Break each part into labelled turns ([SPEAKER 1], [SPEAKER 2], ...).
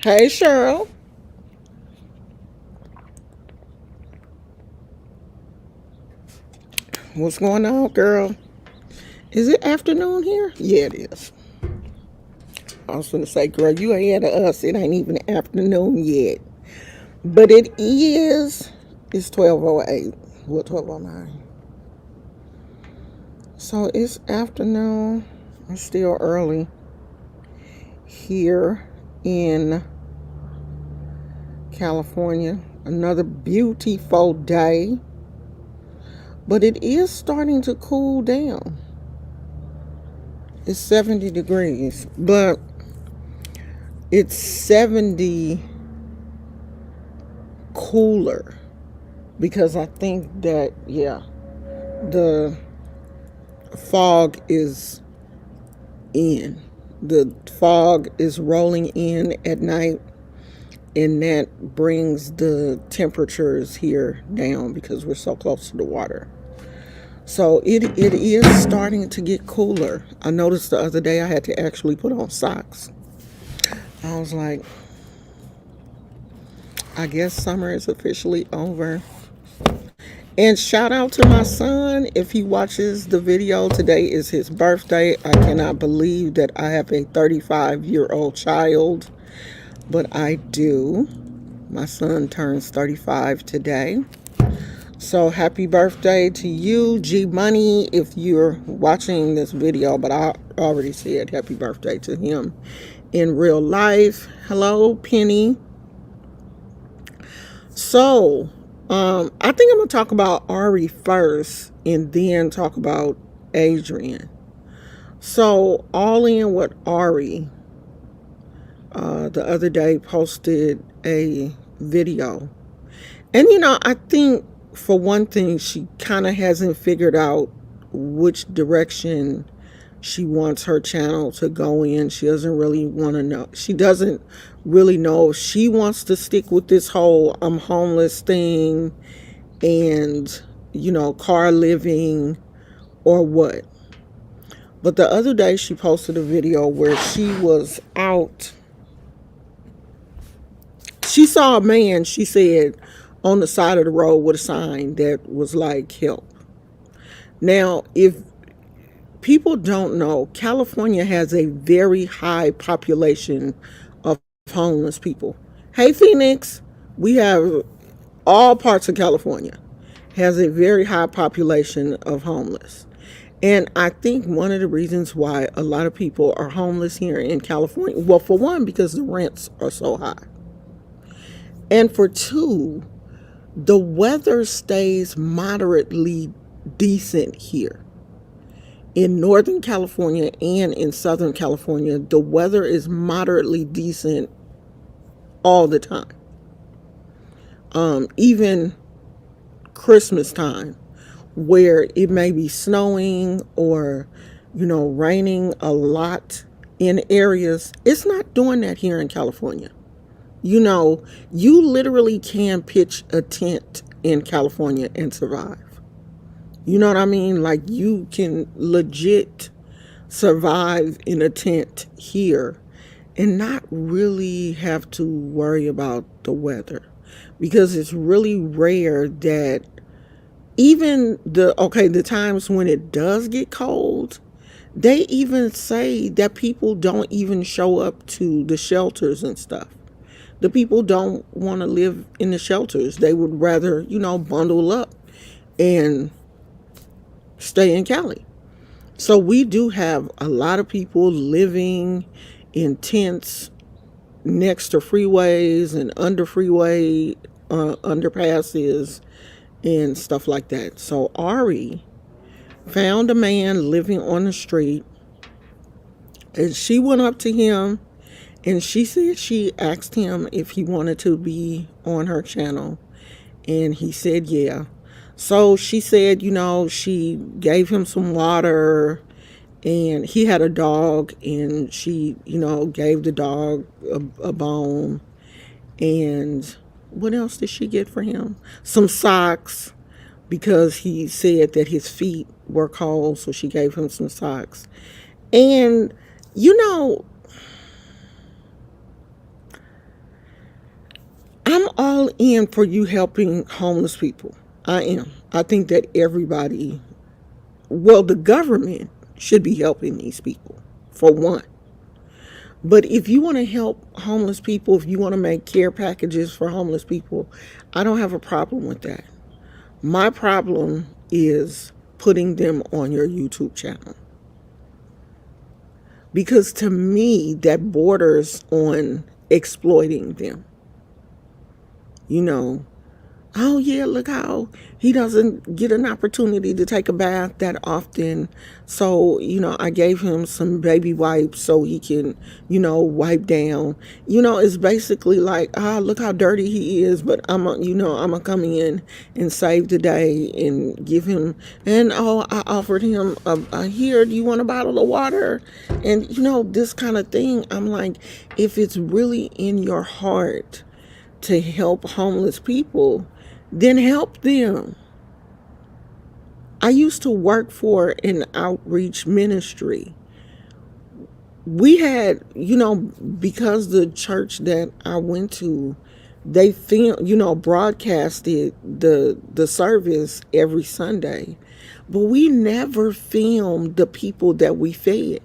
[SPEAKER 1] Hey, Cheryl. What's going on, girl? Is it afternoon here? Yeah, it is. I was going to say, girl, you ahead of us. It ain't even afternoon yet. But it is. It's 12:08. Well, 12:09. So it's afternoon. It's still early here in California. Another beautiful day. But it is starting to cool down. It's 70 degrees. But it's 70 cooler because I think that, yeah, the fog is in. The fog is rolling in at night, and that brings the temperatures here down because we're so close to the water. So it is starting to get cooler. I noticed the other day I had to actually put on socks. I was like, I guess summer is officially over. And shout out to my son if he watches the video. Today is his birthday. I cannot believe that I have a 35-year-old child, but I do. My son turns 35 today. So happy birthday to you, G Money, if you're watching this video. But I already said happy birthday to him in real life. Hello, Penny. So, I think I'm going to talk about Ari first and then talk about Adrianne. So, all in with Ari, the other day posted a video. And, I think for one thing, she kind of hasn't figured out which direction she wants her channel to go in. She doesn't really want to know. She doesn't really know if she wants to stick with this whole I'm homeless thing and, car living or what. But the other day she posted a video where she was out. She saw a man, she said, on the side of the road with a sign that was like, help. Now, if people don't know, California has a very high population of homeless people. Hey, Phoenix, we have all parts of California has a very high population of homeless. And I think one of the reasons why a lot of people are homeless here in California, well, for one, because the rents are so high. And for two, the weather stays moderately decent here. In Northern California and in Southern California, the weather is moderately decent all the time. Even Christmas time, where it may be snowing or, raining a lot in areas, it's not doing that here in California. You literally can pitch a tent in California and survive. You know what I mean? Like, you can legit survive in a tent here and not really have to worry about the weather, because it's really rare that even the times when it does get cold, they even say that people don't even show up to the shelters and stuff. The people don't want to live in the shelters. They would rather, bundle up and stay in Cali. So we do have a lot of people living in tents next to freeways and under freeway underpasses and stuff like that. So Ari found a man living on the street, and she went up to him and she said she asked him if he wanted to be on her channel, and he said yeah. So she said, she gave him some water, and he had a dog, and she, gave the dog a bone. And what else did she get for him? Some socks, because he said that his feet were cold, so she gave him some socks. And, all in for you helping homeless people. I am. I think that everybody, well, the government should be helping these people, for one. But if you want to help homeless people, if you want to make care packages for homeless people, I don't have a problem with that. My problem is putting them on your YouTube channel. Because to me, that borders on exploiting them. You know, oh yeah, look how he doesn't get an opportunity to take a bath that often. So, I gave him some baby wipes so he can, wipe down. It's basically like, look how dirty he is, but I'm gonna come in and save the day and give him, and I offered him here, do you want a bottle of water? And, this kind of thing. I'm like, if it's really in your heart to help homeless people, then help them. I used to work for an outreach ministry. We had, because the church that I went to, they broadcasted the service every Sunday, but we never filmed the people that we fed.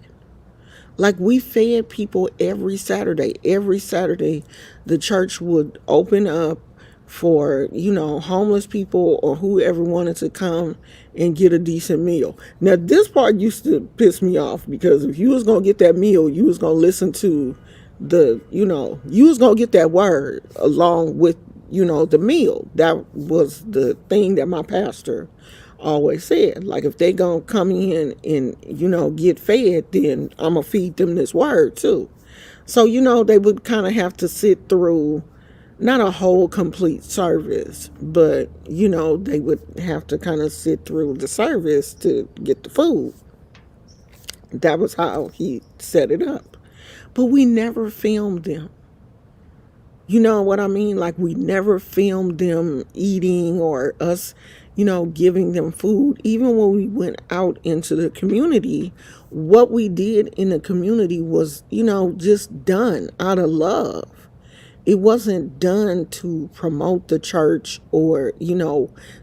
[SPEAKER 1] Like, we fed people every Saturday. Every Saturday, the church would open up for, homeless people or whoever wanted to come and get a decent meal. Now, this part used to piss me off, because if you was going to get that meal, you was going to listen to you was going to get that word along with, the meal. That was the thing that my pastor always said. Like, if they gonna come in and get fed, then I'm gonna feed them this word too. So they would kind of have to sit through not a whole complete service, but they would have to kind of sit through the service to get the food. That was how he set it up. But we never filmed them. You know what I mean? Like, we never filmed them eating or us, giving them food. Even when we went out into the community, what we did in the community was, just done out of love. It wasn't done to promote the church or,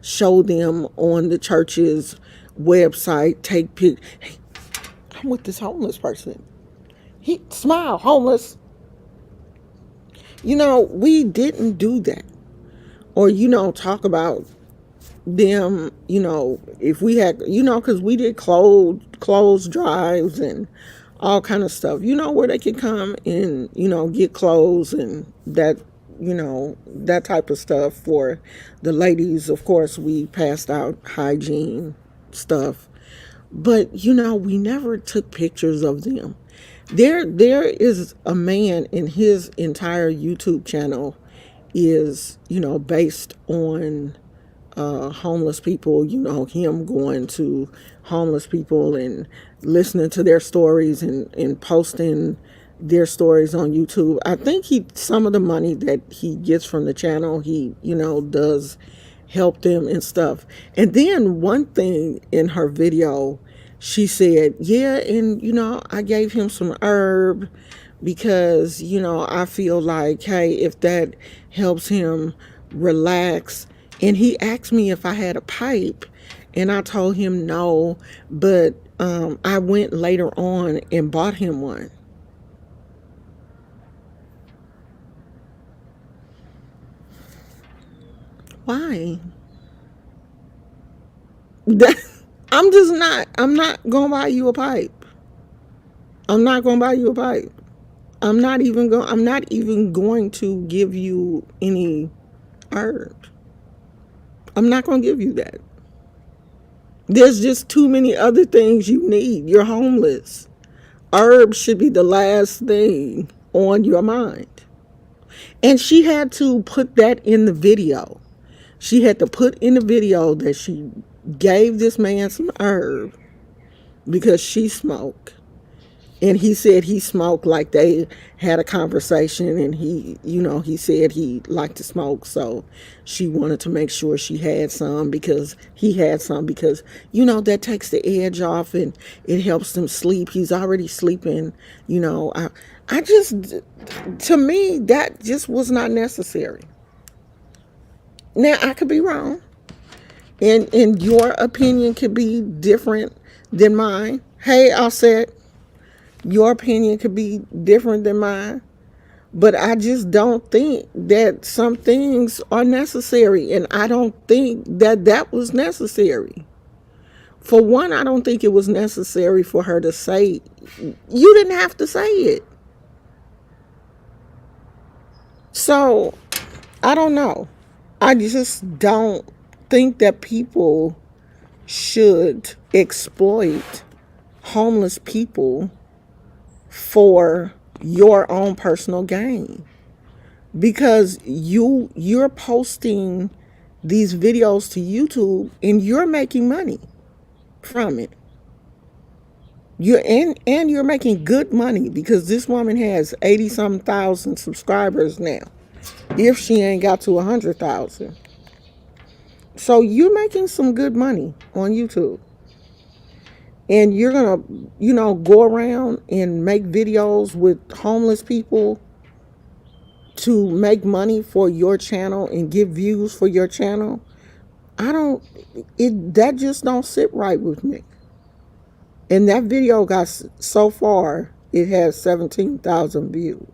[SPEAKER 1] show them on the church's website, take pictures. Hey, I'm with this homeless person. He smile, homeless. We didn't do that. Or, talk about them, if we had, because we did clothes drives and all kind of stuff, where they could come and, get clothes and that, that type of stuff for the ladies. Of course, we passed out hygiene stuff. But, we never took pictures of them. There is a man, in his entire YouTube channel is, based on homeless people, him going to homeless people and listening to their stories and posting their stories on YouTube. I think some of the money that he gets from the channel, he, does help them and stuff. And then one thing in her video, she said, yeah, and, I gave him some herb because, I feel like, hey, if that helps him relax. And he asked me if I had a pipe, and I told him no, but I went later on and bought him one. Why? I'm not going to buy you a pipe. I'm not going to buy you a pipe. I'm not even going to give you any herb. I'm not going to give you that. There's just too many other things you need. You're homeless. Herbs should be the last thing on your mind. And she had to put that in the video. She had to put in the video that she gave this man some herb because she smoked. And he said he smoked, like they had a conversation, and he said he liked to smoke. So she wanted to make sure she had some because he had some, because, that takes the edge off and it helps them sleep. He's already sleeping. I just, to me, that just was not necessary. Now I could be wrong, and your opinion could be different than mine. Hey, I said your opinion could be different than mine. But I just don't think that some things are necessary. And I don't think that that was necessary. For one, I don't think it was necessary for her to say, you didn't have to say it. So, I don't know. I just don't think that people should exploit homeless people for your own personal gain, because you're posting these videos to YouTube and you're making money from it. And you're making good money, because this woman has 80 some thousand subscribers now, if she ain't got to 100,000. So you're making some good money on YouTube, and you're gonna go around and make videos with homeless people to make money for your channel and get views for your channel. I don't it that just don't sit right with me. And that video got, so far it has 17,000 views.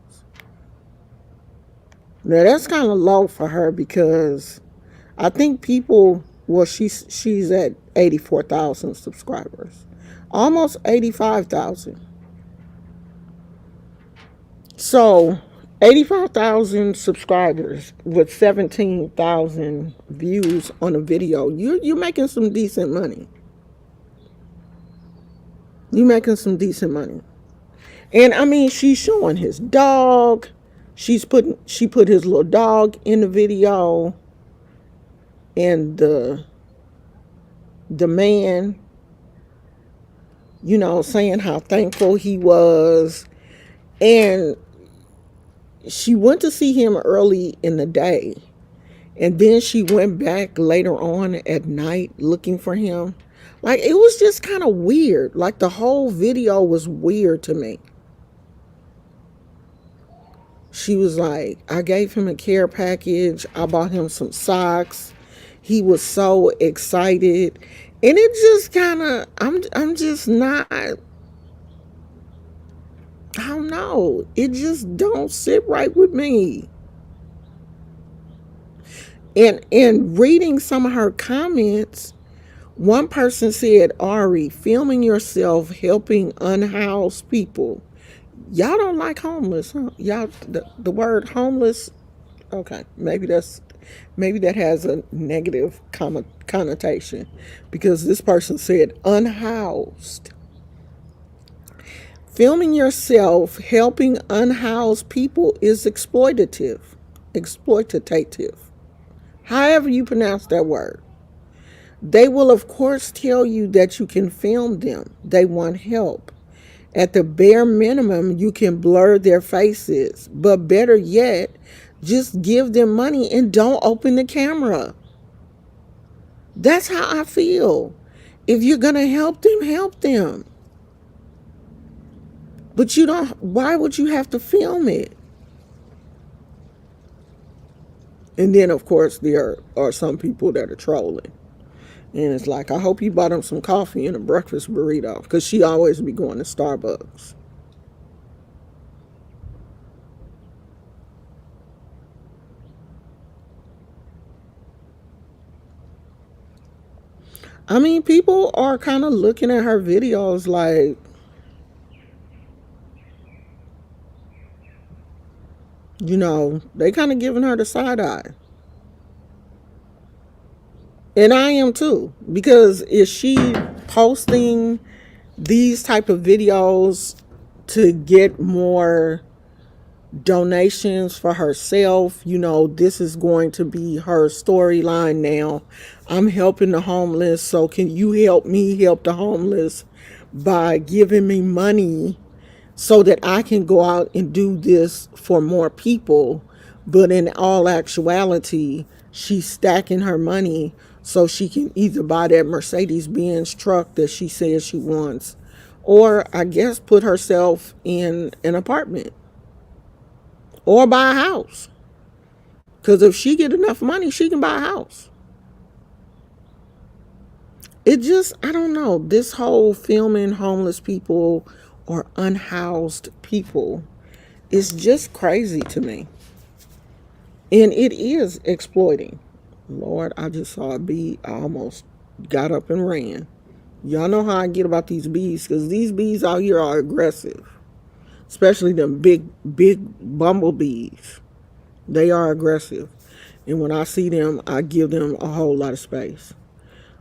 [SPEAKER 1] Now that's kind of low for her, because I think people, well, she's at 84,000 subscribers. Almost 85,000. So 85,000 subscribers with 17,000 views on a video. You're making some decent money. You're making some decent money. And I mean, she's showing his dog. She put his little dog in the video, and the man, saying how thankful he was. And she went to see him early in the day, and then she went back later on at night looking for him. Like, it was just kind of weird. Like, the whole video was weird to me. She was like, I gave him a care package. I bought him some socks. He was so excited. And it just kind of, I'm just not, I don't know. It just don't sit right with me. And reading some of her comments, one person said, Ari, filming yourself helping unhoused people. Y'all don't like homeless, huh? Y'all, the word homeless, okay, maybe that has a negative connotation, because this person said unhoused. Filming yourself helping unhoused people is exploitative. However you pronounce that word. They will, of course, tell you that you can film them. They want help. At the bare minimum, you can blur their faces. But better yet, just give them money and don't open the camera. That's how I feel. If you're going to help them, help them. But why would you have to film it? And then, of course, there are some people that are trolling. And it's like, I hope you bought them some coffee and a breakfast burrito, because she always be going to Starbucks. I mean, people are kind of looking at her videos like, they kind of giving her the side eye. And I am too, because is she posting these type of videos to get more donations for herself? This is going to be her storyline now. I'm helping the homeless, so can you help me help the homeless by giving me money so that I can go out and do this for more people? But in all actuality, she's stacking her money so she can either buy that Mercedes-Benz truck that she says she wants, or I guess put herself in an apartment, or buy a house. Because if she get enough money, she can buy a house. It just, I don't know, this whole filming homeless people or unhoused people is just crazy to me. And it is exploiting. Lord, I just saw a bee. I almost got up and ran. Y'all know how I get about these bees, because these bees out here are aggressive. Especially them big bumblebees. They are aggressive. And when I see them, I give them a whole lot of space.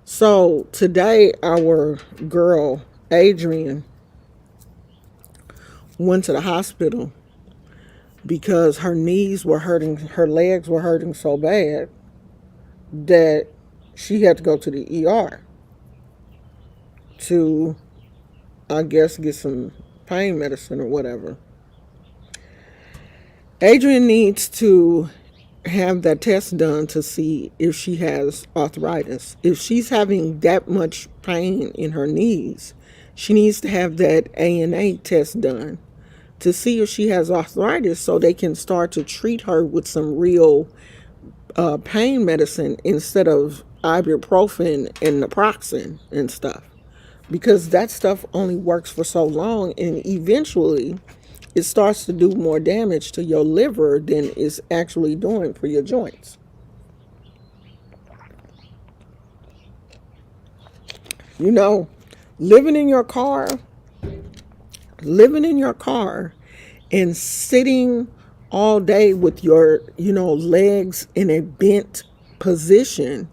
[SPEAKER 1] So today, our girl, Adrianne, went to the hospital because her knees were hurting, her legs were hurting so bad that she had to go to the ER to, I guess, get some pain medicine or whatever. Adrianne needs to have that test done to see if she has arthritis. If she's having that much pain in her knees, she needs to have that ANA test done to see if she has arthritis, so they can start to treat her with some real pain medicine instead of ibuprofen and naproxen and stuff, because that stuff only works for so long, and eventually it starts to do more damage to your liver than it's actually doing for your joints. You know, living in your car, living in your car and sitting all day with your, legs in a bent position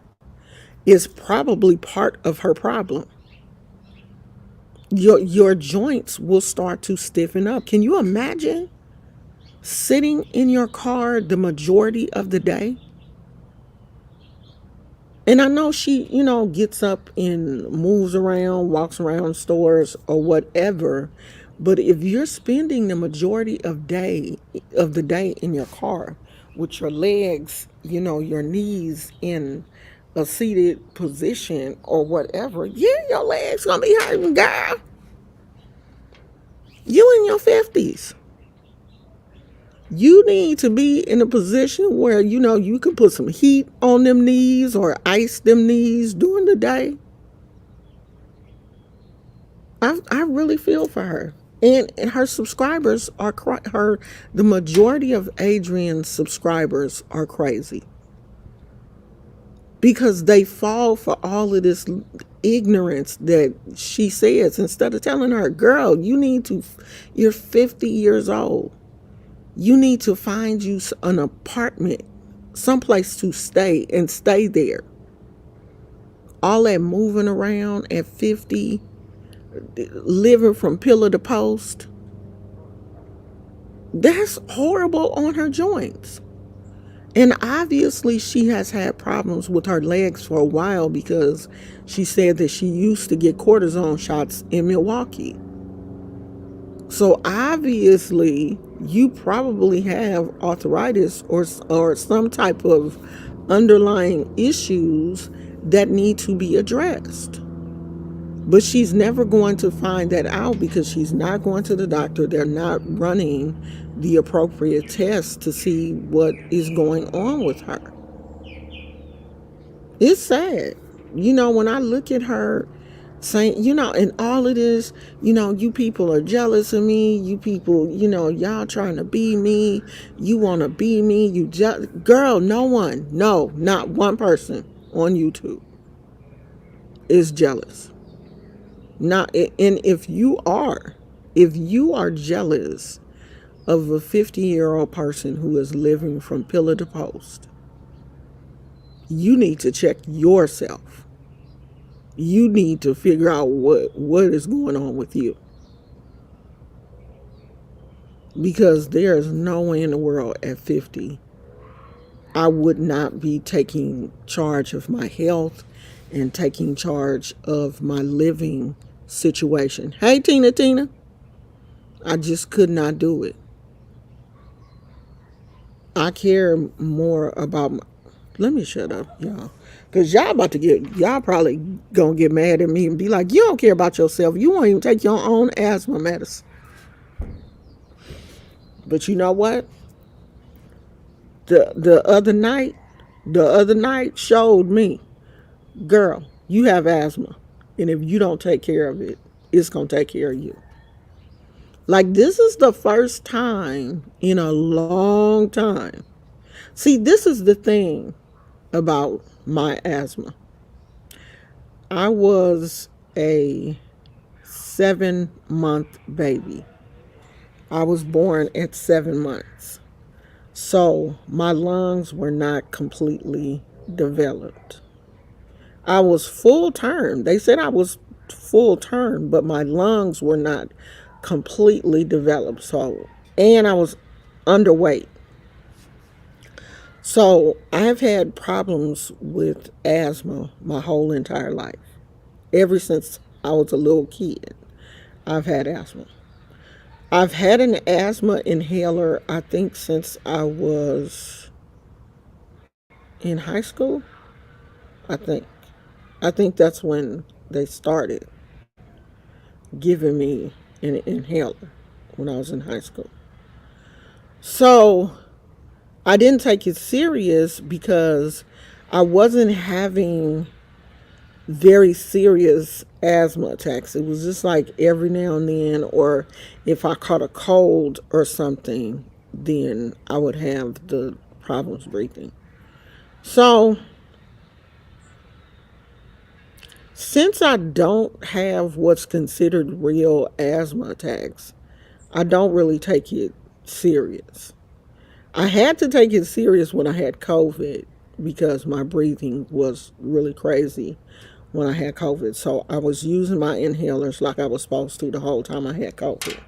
[SPEAKER 1] is probably part of her problem. Your joints will start to stiffen up. Can you imagine sitting in your car the majority of the day? And I know she, gets up and moves around, walks around stores or whatever. But if you're spending the majority of the day in your car with your legs, your knees in a seated position or whatever, yeah, your legs gonna be hurting, girl. You in your 50s. You need to be in a position where, you can put some heat on them knees or ice them knees during the day. I really feel for her. And her subscribers are the majority of Adrianne's subscribers are crazy, because they fall for all of this ignorance that she says, instead of telling her, girl, you're 50 years old. You need to find you an apartment, someplace to stay, and stay there. All that moving around at 50, living from pillar to post, that's horrible on her joints. And obviously she has had problems with her legs for a while, because she said that she used to get cortisone shots in Milwaukee. So obviously you probably have arthritis or some type of underlying issues that need to be addressed. But she's never going to find that out, because she's not going to the doctor. They're not running the appropriate tests to see what is going on with her. It's sad. When I look at her saying, and all of this, you people are jealous of me. You people, y'all trying to be me. You want to be me. Girl, no, not one person on YouTube is jealous. Not, and if you are jealous of a 50-year-old person who is living from pillar to post, you need to check yourself. You need to figure out what is going on with you. Because there is no way in the world at 50 I would not be taking charge of my health and taking charge of my living situation. Hey, Tina. I just could not do it. I care more about let me shut up, y'all. Because y'all probably gonna get mad at me and be like, you don't care about yourself. You won't even take your own asthma medicine. But you know what? The other night showed me, girl, you have asthma, and if you don't take care of it, it's gonna take care of you. Like, this is the first time in a long time. See, this is the thing about my asthma. I was a 7-month baby. I was born at 7 months. So my lungs were not completely developed. I was full term. They said I was full term, but my lungs were not completely developed. So, and I was underweight. So I've had problems with asthma my whole entire life. Ever since I was a little kid, I've had asthma. I've had an asthma inhaler, I think, since I was in high school. I think. I think that's when they started giving me an inhaler when I was in high school. So I didn't take it serious because I wasn't having very serious asthma attacks. It was just like every now and then, or if I caught a cold or something, then I would have the problems breathing. So, since I don't have what's considered real asthma attacks, I don't really take it serious. I had to take it serious when I had COVID because my breathing was really crazy when I had COVID. So I was using my inhalers like I was supposed to the whole time I had COVID.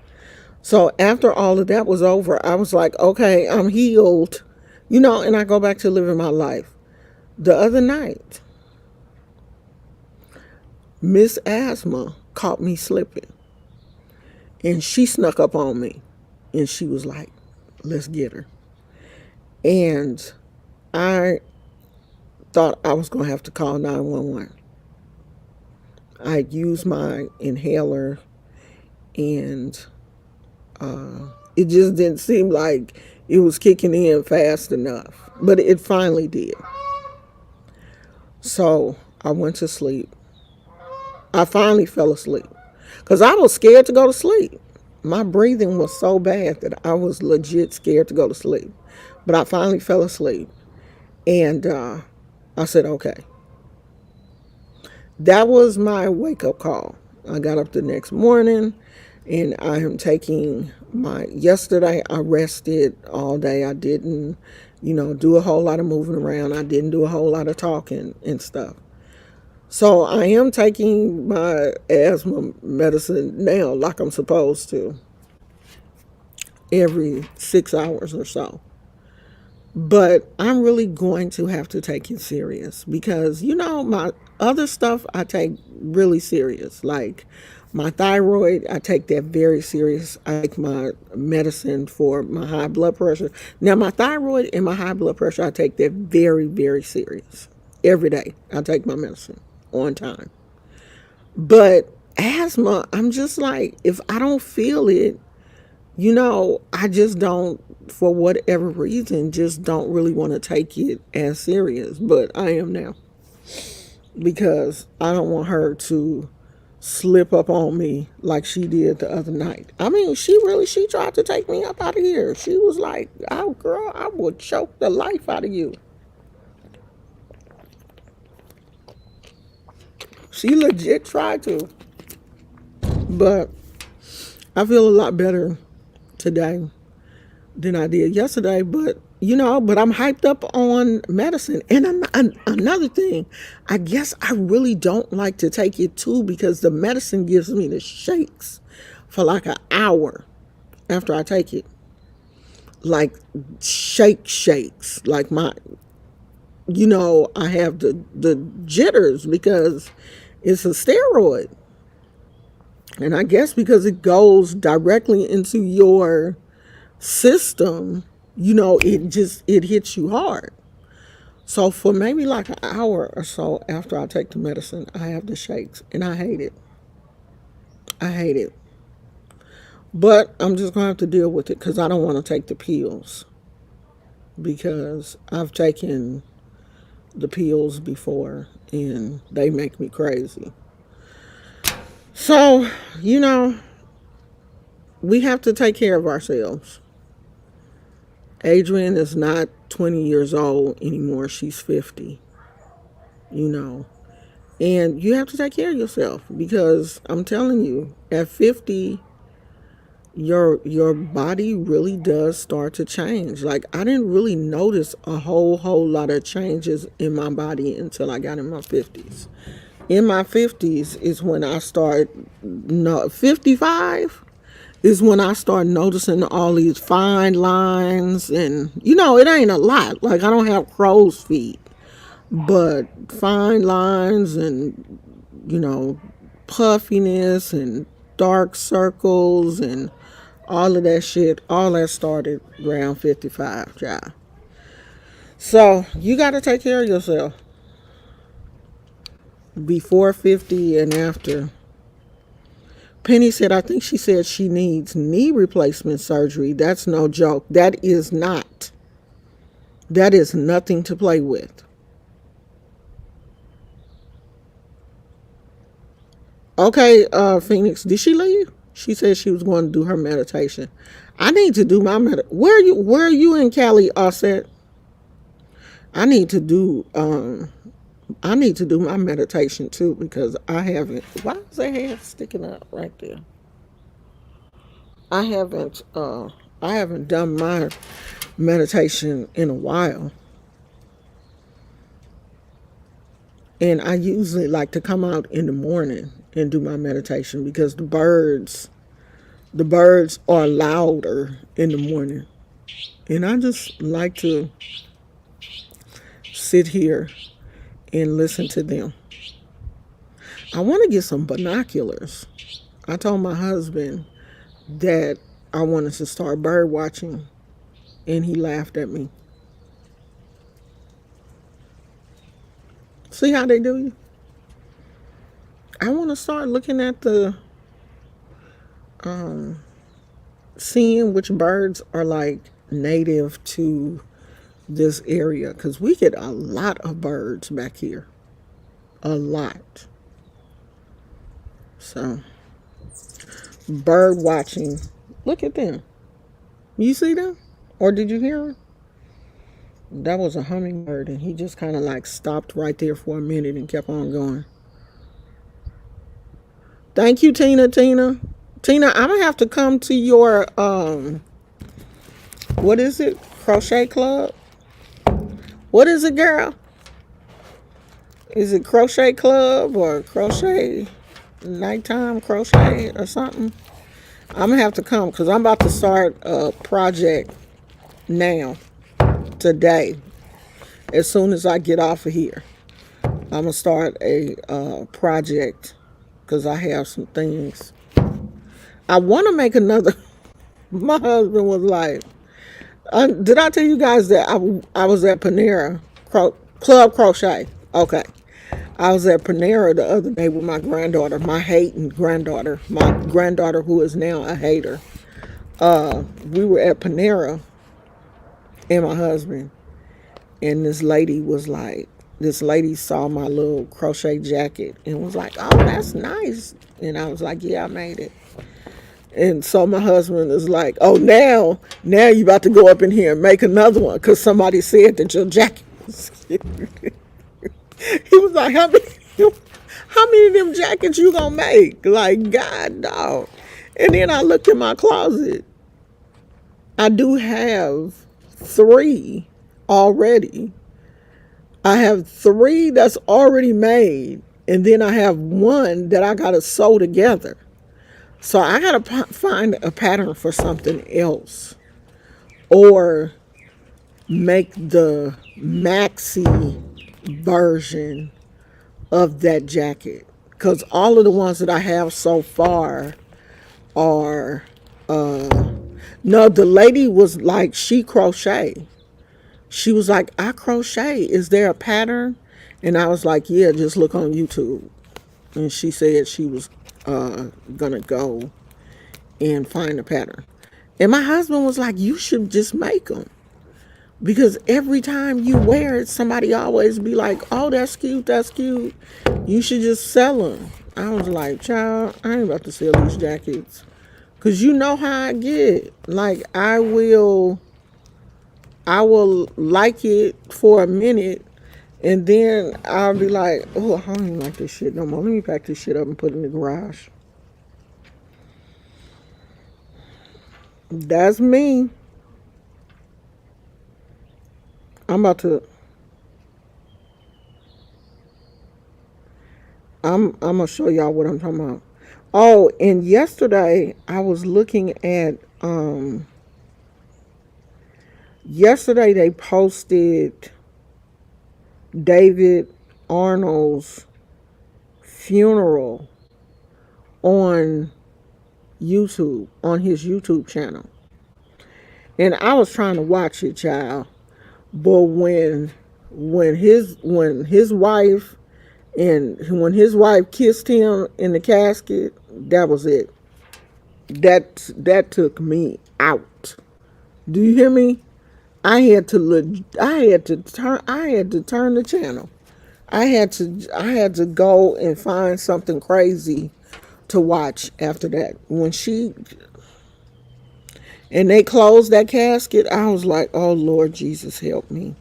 [SPEAKER 1] So after all of that was over, I was like, okay, I'm healed, and I go back to living my life. The other night, Miss Asthma caught me slipping, and she snuck up on me, and she was like, let's get her. And I thought I was going to have to call 911. I used my inhaler, and it just didn't seem like it was kicking in fast enough. But it finally did. So I went to sleep. I finally fell asleep because I was scared to go to sleep. My breathing was so bad that I was legit scared to go to sleep. But I finally fell asleep. And I said, okay. That was my wake up call. I got up the next morning and I am taking yesterday I rested all day. I didn't, do a whole lot of moving around. I didn't do a whole lot of talking and stuff. So I am taking my asthma medicine now like I'm supposed to every 6 hours or so. But I'm really going to have to take it serious because, my other stuff I take really serious. Like my thyroid, I take that very serious. I take my medicine for my high blood pressure. Now, my thyroid and my high blood pressure, I take that very, very serious. Every day, I take my medicine on time. But asthma, I'm just like, if I don't feel it, I just don't, for whatever reason, just don't really want to take it as serious. But I am now because I don't want her to slip up on me like she did the other night. I mean, she tried to take me up out of here. She was like, oh, girl, I will choke the life out of you. She legit tried to. But I feel a lot better today than I did yesterday, but I'm hyped up on medicine. And another thing, I guess I really don't like to take it too because the medicine gives me the shakes for like an hour after I take it. Like shakes. Like I have the jitters because it's a steroid. And I guess because it goes directly into your system, it hits you hard. So for maybe like an hour or so after I take the medicine, I have the shakes and I hate it. I hate it. But I'm just going to have to deal with it because I don't want to take the pills. because I've taken the pills before and they make me crazy. So, you know, we have to take care of ourselves. Adrianne is not 20 years old anymore. She's 50, you know. And you have to take care of yourself because I'm telling you, at 50, your body really does start to change. Like I didn't really notice a whole lot of changes in my body until I got in my 50s. In my 50s is when I start, no, 55 is when I start noticing all these fine lines. And you know, it ain't a lot. Like I don't have crow's feet, but fine lines and, you know, puffiness and dark circles and all of that shit, all that started around 55, child. So you got to take care of yourself before 50 and after. Penny said, I think she said she needs knee replacement surgery. That's no joke. That is not. That is nothing to play with. Okay, Phoenix, did she leave? She said she was going to do her meditation. I need to do my Where are you in Cali, Offset? I need to do my meditation too because I haven't. Why is that head sticking up right there? I haven't done my meditation in a while. And I usually like to come out in the morning and do my meditation because the birds are louder in the morning. And I just like to sit here and listen to them. I want to get some binoculars. I told my husband that I wanted to start bird watching, and he laughed at me. See how they do you? I want to start looking at seeing which birds are like native to this area because we get a lot of birds back here. A lot. So, bird watching. Look at them. You see them? Or did you hear them? That was a hummingbird, and he just kind of like stopped right there for a minute and kept on going. Thank you, Tina. Tina, I'm gonna have to come to your what is it? Crochet club? What is it, girl? Is it crochet club or crochet nighttime crochet or something? I'm gonna have to come because I'm about to start a project now, today. As soon as I get off of here, I'm gonna start a project because I have some things. I want to make another. My husband was like, did I tell you guys that I was at Panera Club Crochet? Okay. I was at Panera the other day with my granddaughter, my hating granddaughter, my granddaughter who is now a hater. We were at Panera and my husband, and this lady saw my little crochet jacket and was like, oh, that's nice. And I was like, yeah, I made it. And so my husband is like, oh, now you about to go up in here and make another one because somebody said that your jacket was cute. He was like, how many of them jackets you gonna make? Like, God, dog. And then I looked in my closet. I do have 3 already. I have 3 that's already made. And then I have 1 that I gotta sew together. So I gotta find a pattern for something else. Or make the maxi version of that jacket. Because all of the ones that I have so far are, no, the lady was like, she crochet. She was like, I crochet. Is there a pattern? And I was like, yeah, just look on YouTube. And she said she was gonna go and find a pattern. And my husband was like, you should just make them. Because every time you wear it, somebody always be like, "Oh, that's cute, that's cute. You should just sell them." I was like, "Child, I ain't about to sell these jackets." Cause you know how I get. Like I will like it for a minute, and then I'll be like, "Oh, I don't even like this shit no more. Let me pack this shit up and put it in the garage." That's me. I'm about to. I'm gonna show y'all what I'm talking about. Oh, and yesterday I was looking at yesterday they posted David Arnold's funeral on YouTube, on his YouTube channel. And I was trying to watch it, child. But when his wife when his wife kissed him in the casket, that was it. That took me out. Do you hear me? I had to turn the channel. I had to go and find something crazy to watch after that. When she and they closed that casket, I was like, "Oh Lord Jesus, help me."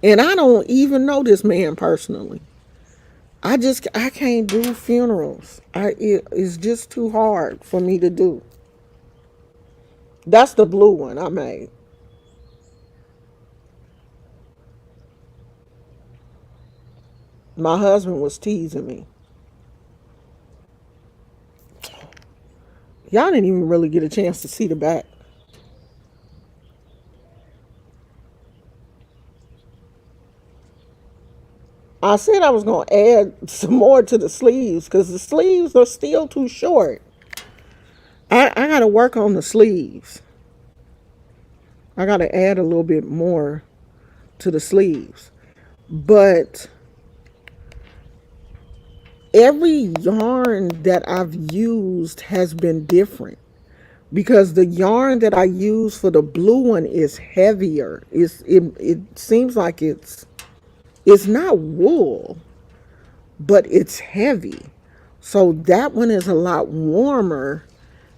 [SPEAKER 1] And I don't even know this man personally. I can't do funerals. It's just too hard for me to do. That's the blue one I made. My husband was teasing me. Y'all didn't even really get a chance to see the back. I said I was going to add some more to the sleeves because the sleeves are still too short. I got to work on the sleeves. I got to add a little bit more to the sleeves. But every yarn that I've used has been different because the yarn that I use for the blue one is heavier. It seems like it's not wool, but it's heavy. So that one is a lot warmer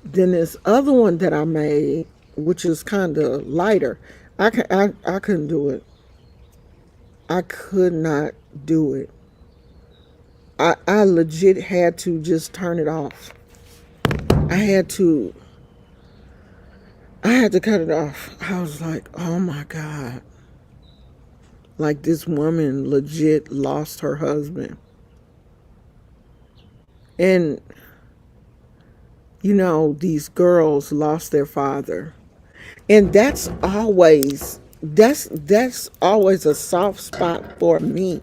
[SPEAKER 1] than this other one that I made, which is kind of lighter. I couldn't do it. I could not do it. I legit had to just turn it off. I had to I had to cut it off. I was like, "Oh my God." Like this woman legit lost her husband. And these girls lost their father. And that's always a soft spot for me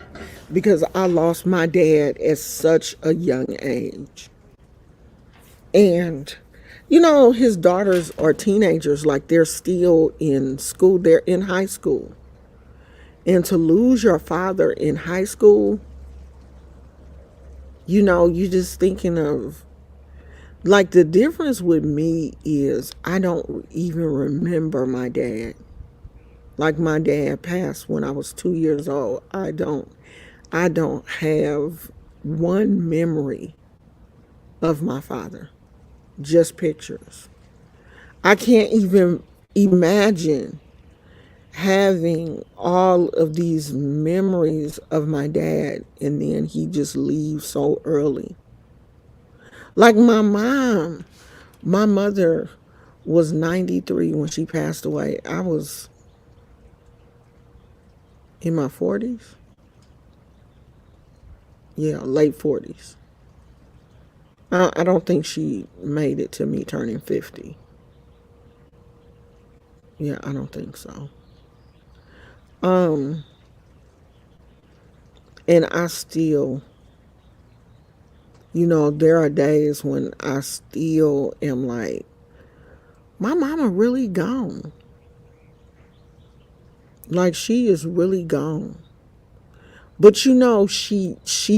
[SPEAKER 1] because I lost my dad at such a young age. And his daughters are teenagers, like they're still in school, they're in high school. And to lose your father in high school, you're just thinking of, like, the difference with me is I don't even remember my dad. Like, my dad passed when I was 2 years old. I don't have one memory of my father, just pictures. I can't even imagine having all of these memories of my dad and then he just leaves so early. Like my mother was 93 when she passed away. I was in my 40s. Yeah, late 40s. I don't think she made it to me turning 50. Yeah, I don't think so. Um, and I still, there are days when I still am like, my mama really gone. Like, she is really gone. But she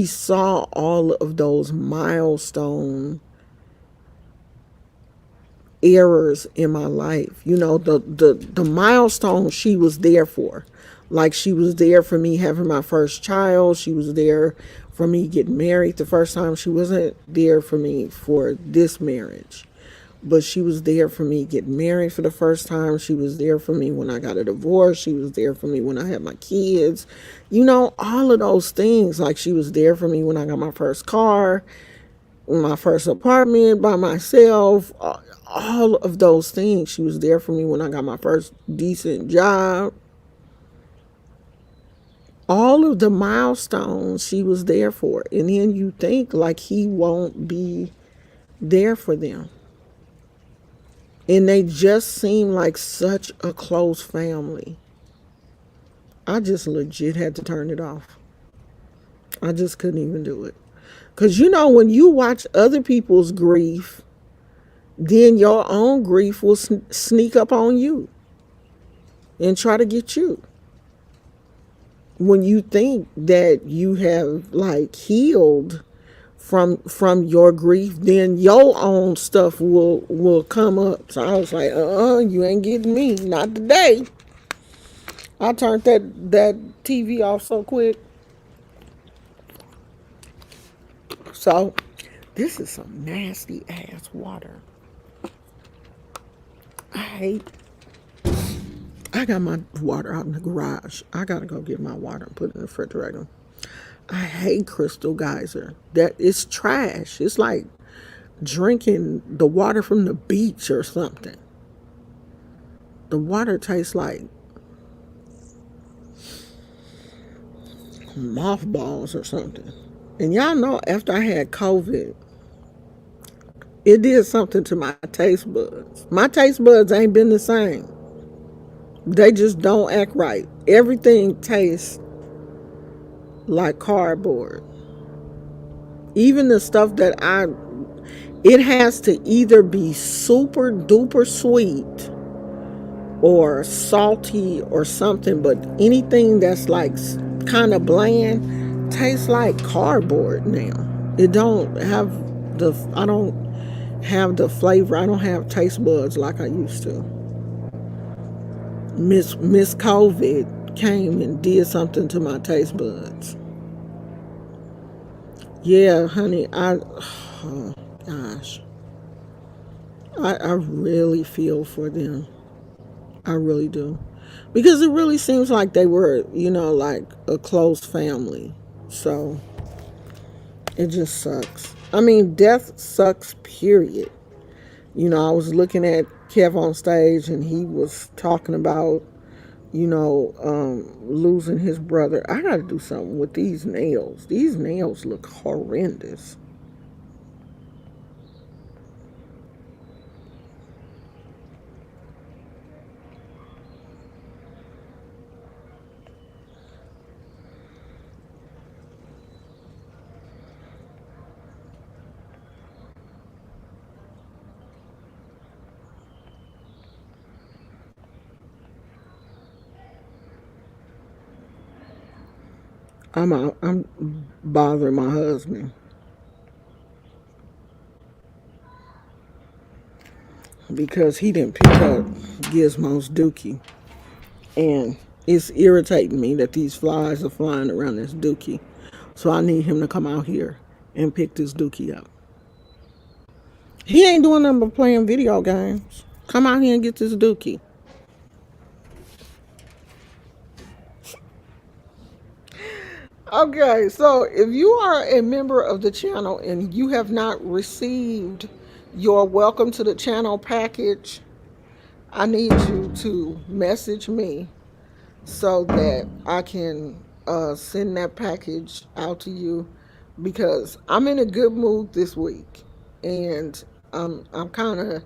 [SPEAKER 1] saw all of those milestone errors in my life. The milestone she was there for. Like she was there for me having my first child. She was there for me getting married the first time. She wasn't there for me for this marriage. But she was there for me getting married for the first time. She was there for me when I got a divorce. She was there for me when I had my kids. All of those things. Like she was there for me when I got my first car, my first apartment by myself, all of those things. She was there for me when I got my first decent job. All of the milestones she was there for. And then you think like he won't be there for them. And they just seem like such a close family. I just legit had to turn it off. I just couldn't even do it. Because when you watch other people's grief, then your own grief will sneak up on you and try to get you. When you think that you have like healed from your grief, then your own stuff will come up. So I was like, you ain't getting me, not today. I turned that TV off so quick. So this is some nasty ass water. I hate. I got my water out in the garage. I gotta go get my water and put it in the refrigerator. I hate Crystal Geyser. That it's trash. It's like drinking the water from the beach or something. The water tastes like mothballs or something. And y'all know after I had COVID, it did something to my taste buds. My taste buds ain't been the same. They just don't act right. Everything tastes like cardboard. Even the stuff it has to either be super duper sweet or salty or something, but anything that's like kind of bland tastes like cardboard now. It don't have I don't have the flavor. I don't have taste buds like I used to. Miss COVID came and did something to my taste buds. Yeah, honey, oh gosh, I really feel for them. I really do. Because it really seems like they were, like a close family. So it just sucks. I mean, death sucks, period. I was looking at Kev on stage and he was talking about, losing his brother. I got to do something with these nails. These nails look horrendous. I'm bothering my husband because he didn't pick up Gizmo's dookie, and it's irritating me that these flies are flying around this dookie. So I need him to come out here and pick this dookie up. He ain't doing nothing but playing video games. Come out here and get this dookie. Okay, so if you are a member of the channel and you have not received your welcome to the channel package, I need you to message me so that I can send that package out to you, because I'm in a good mood this week and I'm kind of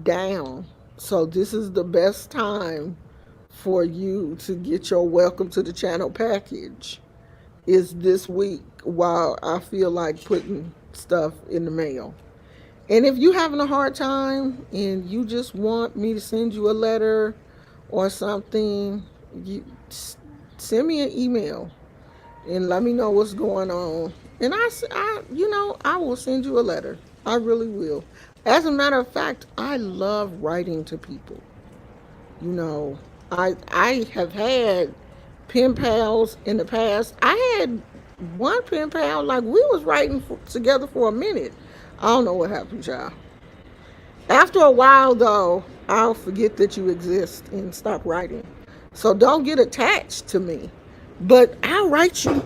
[SPEAKER 1] down. So this is the best time for you to get your welcome to the channel package, is this week while I feel like putting stuff in the mail. And if you're having a hard time and you just want me to send you a letter or something, you send me an email and let me know what's going on. And I will send you a letter. I really will. As a matter of fact, I love writing to people. You know, I have had pen pals in the past. I had one pen pal, like we was writing together for a minute. I don't know what happened, y'all. After a while, though, I'll forget that you exist and stop writing. So don't get attached to me. But I'll write you.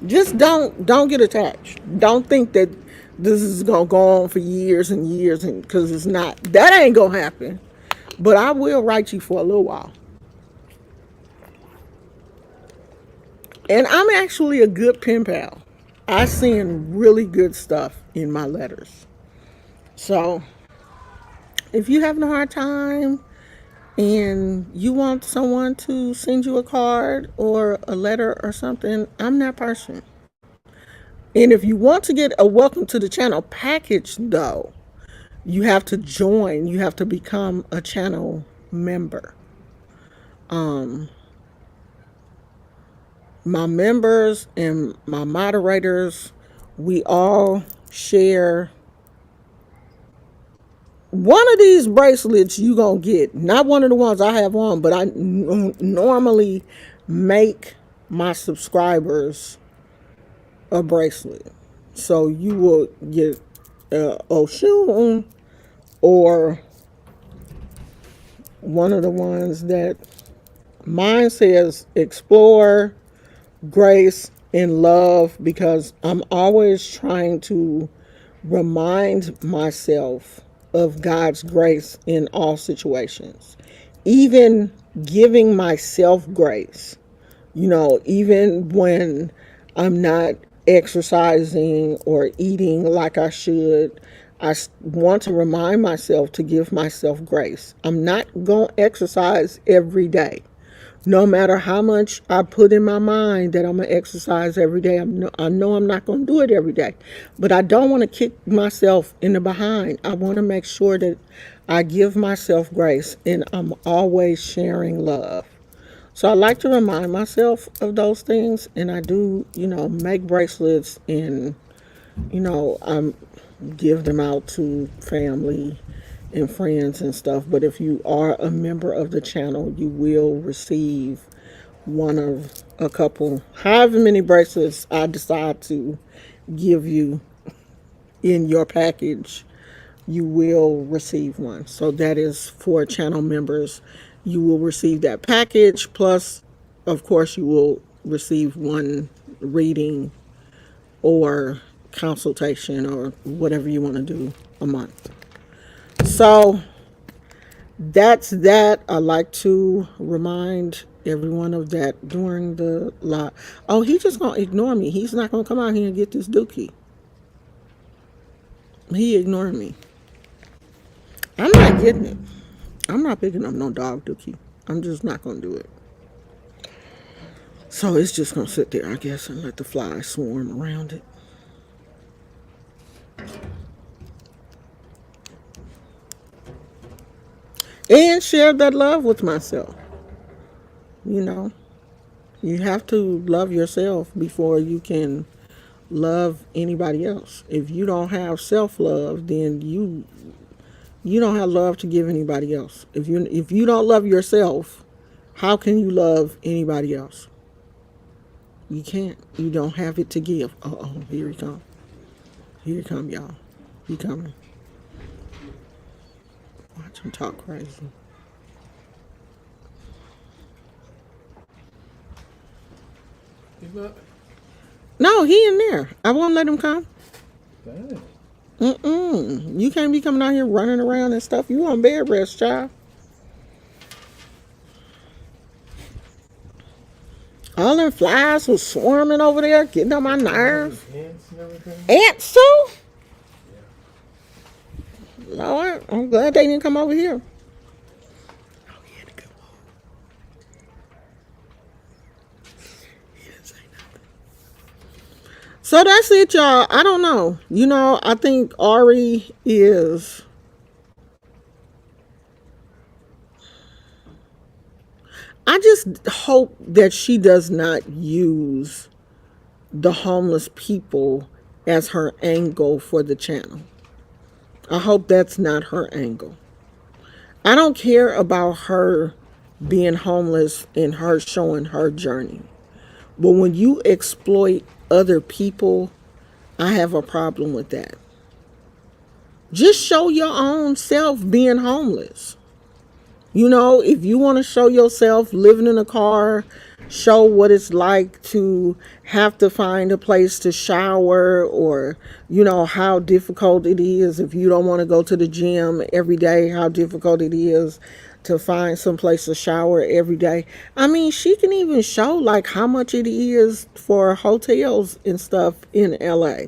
[SPEAKER 1] Just don't get attached. Don't think that this is gonna go on for years and years, and because it's not. That ain't gonna happen. But I will write you for a little while. And I'm actually a good pen pal. I send really good stuff in my letters. So if you're having a hard time and you want someone to send you a card or a letter or something, I'm that person. And if you want to get a welcome to the channel package, though, you have to join. You have to become a channel member. Um, my members and my moderators, we all share one of these bracelets. You gonna get not one of the ones I have on, but I normally make my subscribers a bracelet. So you will get Oshun or one of the ones that mine says explore, grace, and love, because I'm always trying to remind myself of God's grace in all situations. Even giving myself grace, even when I'm not exercising or eating like I should. I want to remind myself to give myself grace. I'm not going to exercise every day. No matter how much I put in my mind that I'm going to exercise every day, I know I'm not going to do it every day. But I don't want to kick myself in the behind. I want to make sure that I give myself grace and I'm always sharing love. So I like to remind myself of those things, and I do, make bracelets and, I give them out to family and friends and stuff. But if you are a member of the channel, you will receive one of a couple, however many bracelets I decide to give you in your package, you will receive one. So that is for channel members. You will receive that package. Plus, of course, you will receive one reading or consultation or whatever you want to do a month. So that's that. I like to remind everyone of that during the live. Oh, he's just going to ignore me. He's not going to come out here and get this dookie. He ignored me. I'm not getting it. I'm not picking up no dog dookie. I'm just not going to do it. So it's just going to sit there, I guess, and let the flies swarm around it. And share that love with myself. You have to love yourself before you can love anybody else. If you don't have self-love, then you don't have love to give anybody else. If you don't love yourself, how can you love anybody else? You can't. You don't have it to give. Uh-oh, here he come. Here he come, y'all. He coming. Watch him talk crazy. No, he in there. I won't let him come. You can't be coming out here running around and stuff. You on bed rest, child. All them flies was swarming over there, getting on my nerves. Ants and everything. Ants too? Yeah. Lord, I'm glad they didn't come over here. Oh, he had to come over. He didn't say nothing. So that's it, y'all. I don't know. I think Ari is... I just hope that she does not use the homeless people as her angle for the channel. I hope that's not her angle. I don't care about her being homeless and her showing her journey. But when you exploit other people, I have a problem with that. Just show your own self being homeless. You know, if you want to show yourself living in a car, show what it's like to have to find a place to shower, or, you know, how difficult it is if you don't want to go to the gym every day, how difficult it is to find some place to shower every day. I mean, she can even show like how much it is for hotels and stuff in LA.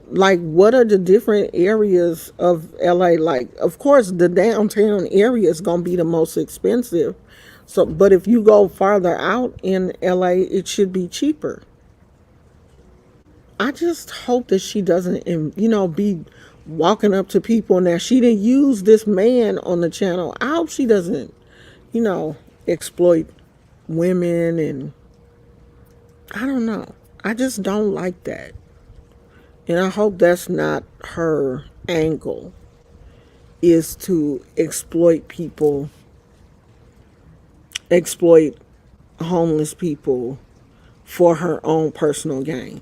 [SPEAKER 1] Like, what are the different areas of LA like? Of course, the downtown area is going to be the most expensive. So, but if you go farther out in LA, it should be cheaper. I just hope that she doesn't, be walking up to people. Now, she didn't use this man on the channel. I hope she doesn't, exploit women, and I don't know. I just don't like that. And I hope that's not her angle, is to exploit people, exploit homeless people for her own personal gain.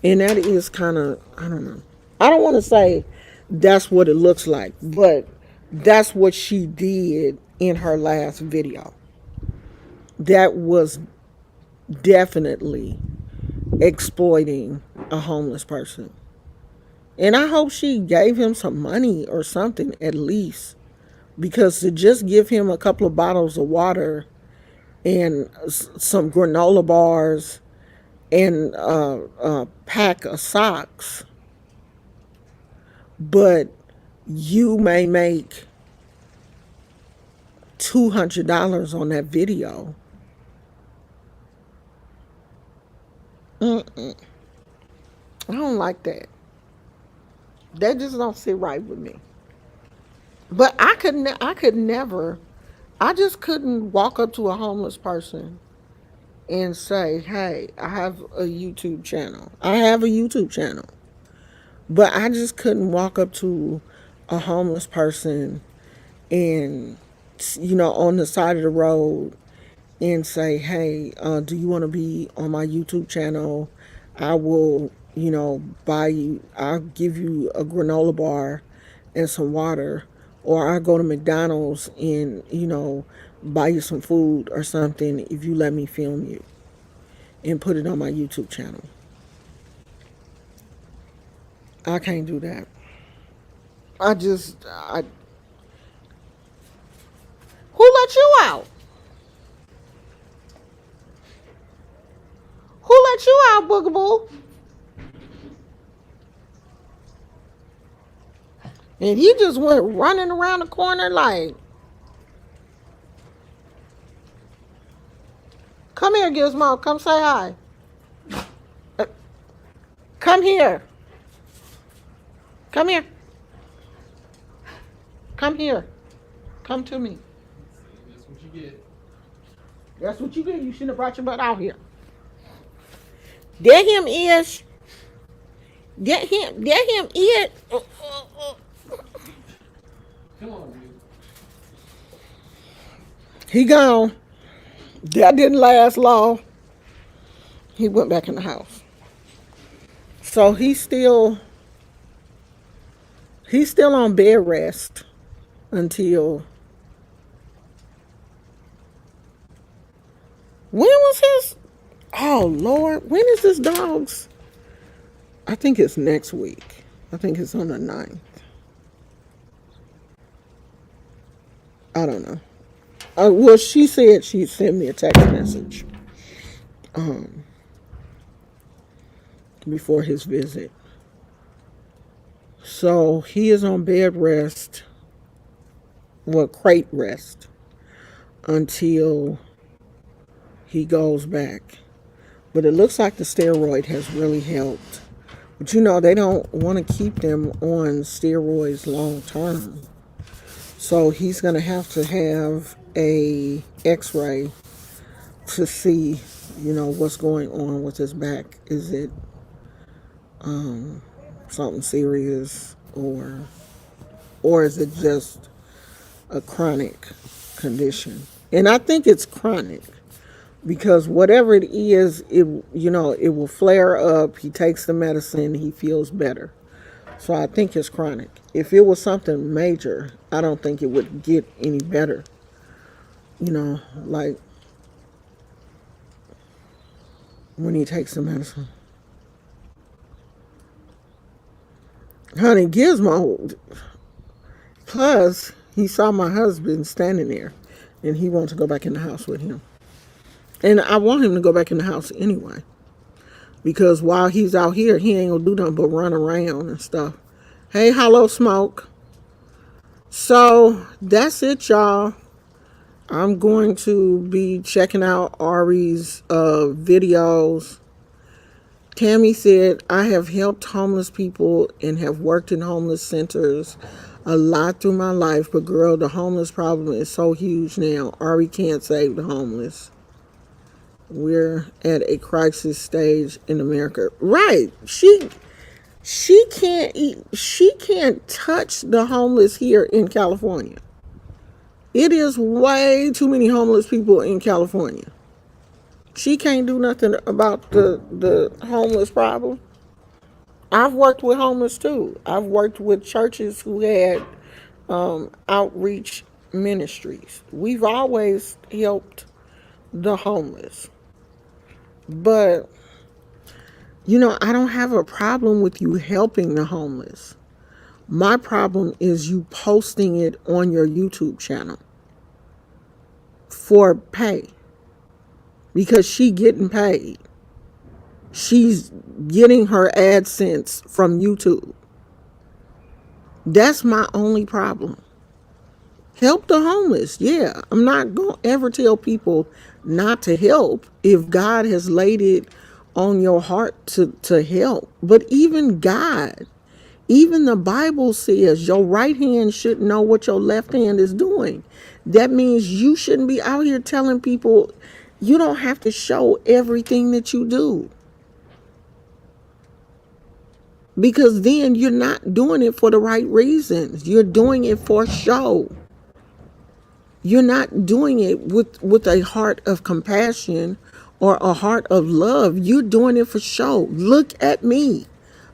[SPEAKER 1] And that is kind of, I don't know. I don't want to say that's what it looks like, but that's what she did in her last video. That was definitely exploiting a homeless person. And I hope she gave him some money or something at least. Because to just give him a couple of bottles of water and some granola bars and a pack of socks, but you may make $200 on that video. Mm-mm. I don't like that. That just don't sit right with me. But I could never. I just couldn't walk up to a homeless person and say, "Hey, I have a YouTube channel. I have a YouTube channel." But I just couldn't walk up to a homeless person and, on the side of the road and say, "Hey, do you want to be on my YouTube channel? I will, buy you. I'll give you a granola bar and some water, or I'll go to McDonald's and, buy you some food or something if you let me film you and put it on my YouTube channel." I can't do that. Who let you out? Who let you out, Boogaboo? And he just went running around the corner like, "Come here, Gizmo. Come say hi. Uh, Come here. Come here. Come here. Come to me."
[SPEAKER 2] That's what you get.
[SPEAKER 1] That's what you get. You shouldn't have brought your butt out here. There him is. There him is.
[SPEAKER 2] Come on, dude.
[SPEAKER 1] He gone. That didn't last long. He went back in the house. So he's still on bed rest until, when was his, oh Lord, when is this dog's? I think it's next week. I think it's on the 9th. I don't know. Well, she said she'd send me a text message um, before his visit. So he is on bed rest, well, crate rest, until he goes back. But it looks like the steroid has really helped. But they don't want to keep them on steroids long term. So he's going to have a x-ray to see, what's going on with his back. Is it something serious, or is it just a chronic condition? And I think it's chronic because whatever it is, it will flare up. He takes the medicine, he feels better. So I think it's chronic. If it was something major, I don't think it would get any better. Like when he takes the medicine. Honey, Gizmo, plus he saw my husband standing there and he wants to go back in the house with him. And I want him to go back in the house anyway. Because while he's out here, he ain't gonna do nothing but run around and stuff. Hey, hello, Smoke. So that's it, y'all. I'm going to be checking out Ari's videos. Tammy said, I have helped homeless people and have worked in homeless centers a lot through my life, but girl, the homeless problem is so huge now. Ari can't save the homeless. We're at a crisis stage in America. Right. She can't touch the homeless here in California. It is way too many homeless people in California. She can't do nothing about the homeless problem. I've worked with homeless too. I've worked with churches who had outreach ministries. We've always helped the homeless. But, I don't have a problem with you helping the homeless. My problem is you posting it on your YouTube channel for pay. Because she getting paid. She's getting her AdSense from YouTube. That's my only problem. Help the homeless. Yeah, I'm not going to ever tell people not to help if God has laid it on your heart to help. But even God, even the Bible says your right hand should know what your left hand is doing. That means you shouldn't be out here telling people you don't have to show everything that you do. Because then you're not doing it for the right reasons. You're doing it for show. You're not doing it with a heart of compassion or a heart of love. You're doing it for show. Look at me.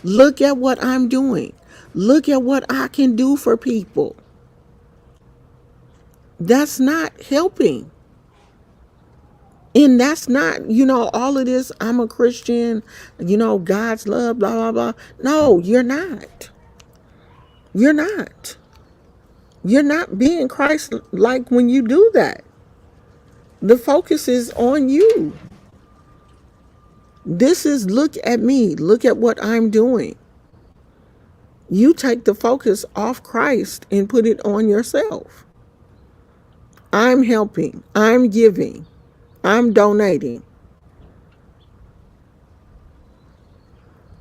[SPEAKER 1] Look at what I'm doing. Look at what I can do for people. That's not helping. And that's not, all of this, I'm a Christian, God's love, blah, blah, blah. No, you're not. You're not. You're not being Christ-like when you do that. The focus is on you. This is look at me. Look at what I'm doing. You take the focus off Christ and put it on yourself. I'm helping. I'm giving. I'm donating.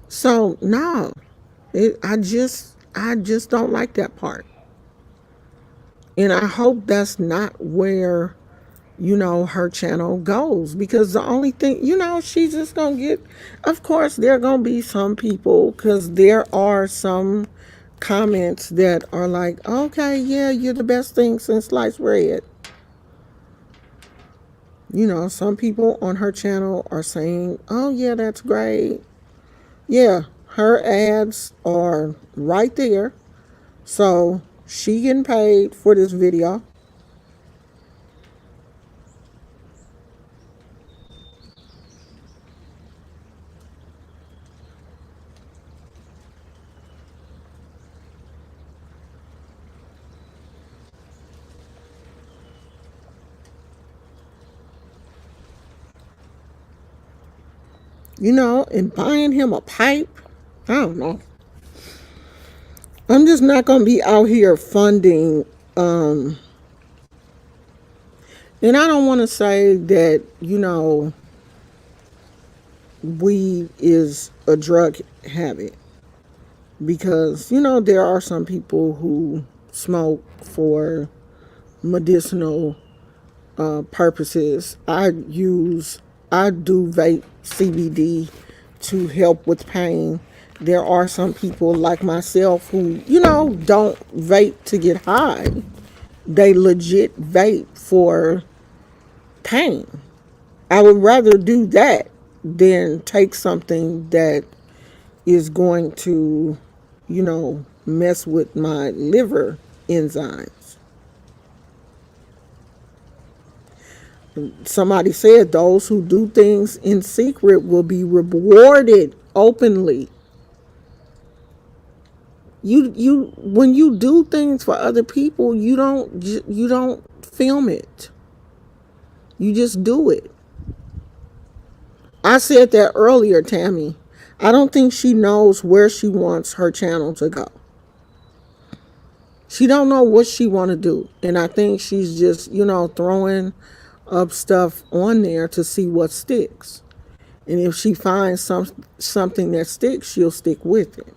[SPEAKER 1] So no, I just don't like that part. And I hope that's not where, her channel goes. Because the only thing, she's just going to get, of course, there are going to be some people, because there are some comments that are like, okay, yeah, you're the best thing since sliced bread. Some people on her channel are saying, oh, yeah, that's great. Yeah, her ads are right there. So she getting paid for this video. And buying him a pipe. I don't know. I'm just not going to be out here funding. And I don't want to say that, weed is a drug habit. Because, there are some people who smoke for medicinal purposes. I do vape CBD to help with pain. There are some people like myself who, you know, don't vape to get high. They legit vape for pain. I would rather do that than take something that is going to, you know, mess with my liver enzymes. Somebody said those who do things in secret will be rewarded openly. You when you do things for other people, you don't film it. You just do it. I said that earlier, Tammy. I don't think she knows where she wants her channel to go. She don't know what she want to do, and I think she's just, you know, throwing up stuff on there to see what sticks. And if she finds something that sticks, she'll stick with it.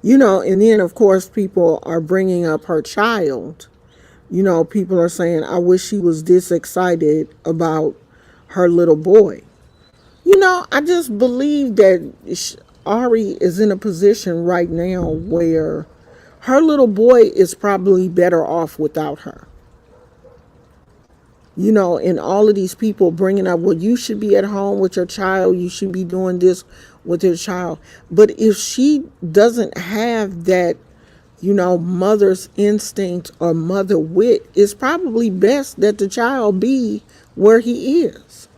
[SPEAKER 1] You know, and then of course people are bringing up her child. You know, people are saying, I wish she was this excited about her little boy. You know, I just believe that Ari is in a position right now where her little boy is probably better off without her. You know, and all of these people bringing up, well, you should be at home with your child, you should be doing this with your child. But if she doesn't have that, you know, mother's instinct or mother wit, it's probably best that the child be where he is.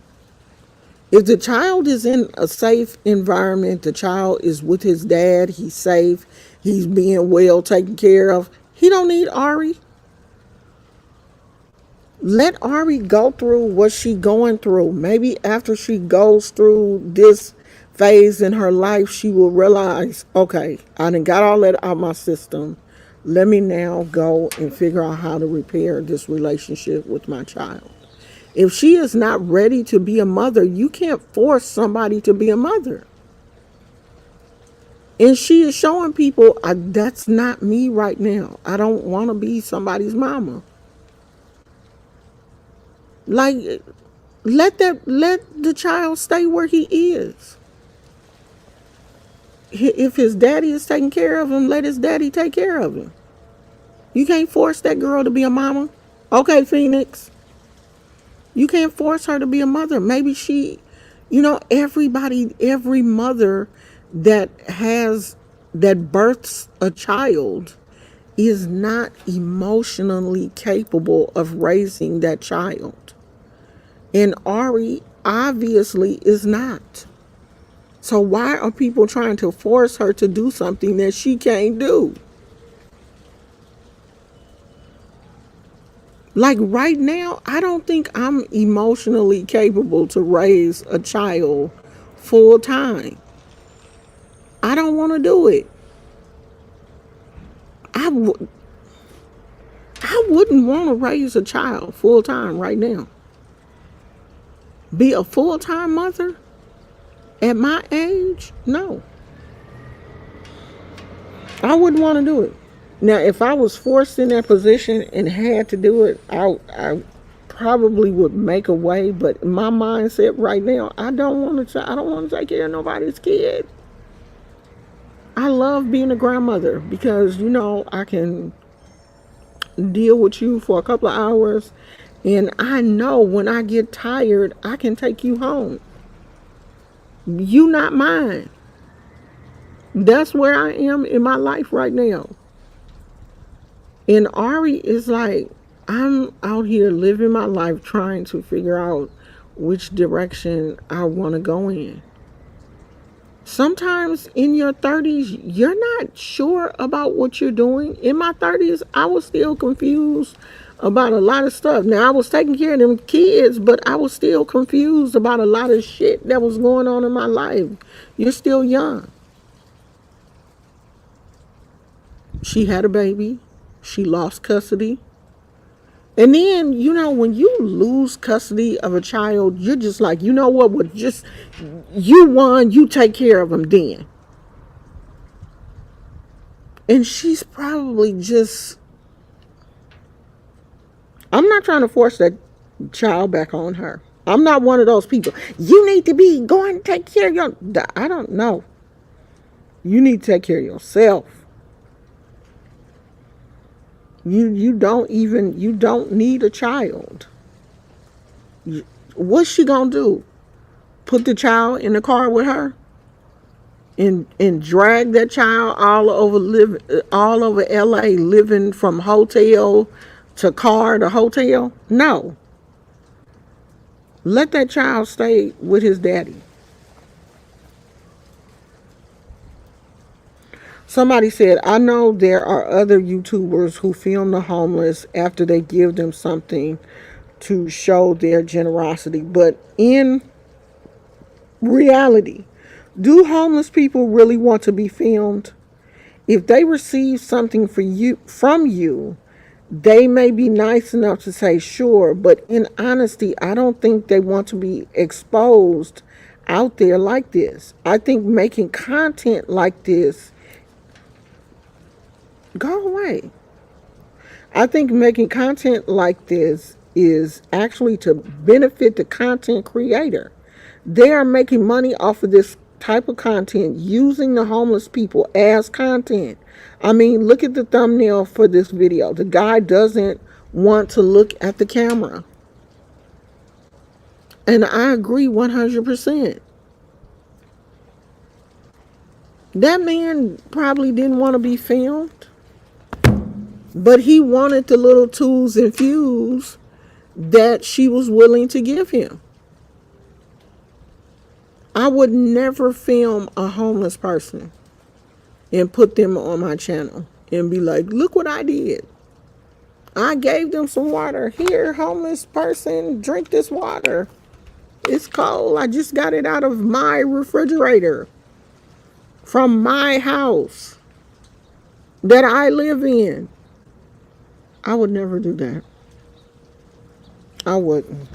[SPEAKER 1] If the child is in a safe environment, the child is with his dad, he's safe, he's being well taken care of, he don't need Ari. Let Ari go through what she going through. Maybe after she goes through this phase in her life, she will realize, okay, I done got all that out my system. Let me now go and figure out how to repair this relationship with my child. If she is not ready to be a mother, you can't force somebody to be a mother. And she is showing people, that's not me right now. I don't want to be somebody's mama. Like, let the child stay where he is. If his daddy is taking care of him, let his daddy take care of him. You can't force that girl to be a mama. Okay, Phoenix. You can't force her to be a mother. Maybe she, you know, every mother that births a child is not emotionally capable of raising that child. And Ari obviously is not. So why are people trying to force her to do something that she can't do? Like right now, I don't think I'm emotionally capable to raise a child full time. I don't want to do it. I, w- I wouldn't want to raise a child full time right now. Be a full time mother at my age? No. I wouldn't want to do it. Now, if I was forced in that position and had to do it, I probably would make a way. But my mindset right now, I don't want to. I don't want to take care of nobody's kid. I love being a grandmother because, you know, I can deal with you for a couple of hours, and I know when I get tired, I can take you home. You not mine. That's where I am in my life right now. And Ari is like, I'm out here living my life trying to figure out which direction I want to go in. Sometimes in your 30s, you're not sure about what you're doing. In my 30s, I was still confused about a lot of stuff. Now, I was taking care of them kids, but I was still confused about a lot of shit that was going on in my life. You're still young. She had a baby. She lost custody. And then, when you lose custody of a child, you're just like, you know what, you won, you take care of them then. And she's probably just, I'm not trying to force that child back on her. I'm not one of those people. You need to be going to take care of your, I don't know. You need to take care of yourself. You don't need a child. What's she gonna do? Put the child in the car with her and drag that child all over LA, living from hotel to car to hotel? No. Let that child stay with his daddy. Somebody said, I know there are other YouTubers who film the homeless after they give them something to show their generosity. But in reality, do homeless people really want to be filmed? If they receive something from you, they may be nice enough to say sure, but in honesty, I don't think they want to be exposed out there like this. I think making content like this, go away. I think making content like this is actually to benefit the content creator. They are making money off of this type of content, using the homeless people as content. I mean, look at the thumbnail for this video. The guy doesn't want to look at the camera. And I agree 100%. That man probably didn't want to be filmed, but he wanted the little tools and views that she was willing to give him. I would never film a homeless person and put them on my channel and be like, look what I did. I gave them some water. Here, homeless person, drink this water. It's cold. I just got it out of my refrigerator from my house that I live in. I would never do that. I wouldn't.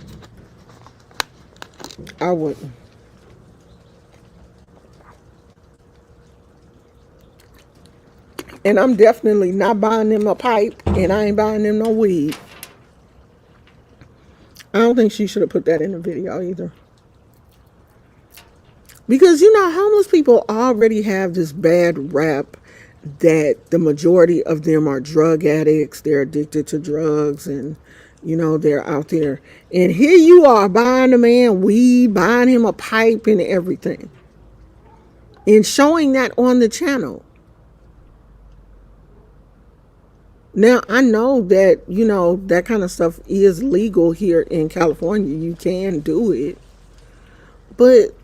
[SPEAKER 1] I wouldn't. And I'm definitely not buying them a pipe, and I ain't buying them no weed. I don't think she should have put that in the video either. Because, homeless people already have this bad rap that the majority of them are drug addicts. They're addicted to drugs, and, they're out there. And here you are buying a man weed, buying him a pipe and everything, and showing that on the channel. Now, I know that, that kind of stuff is legal here in California. You can do it. But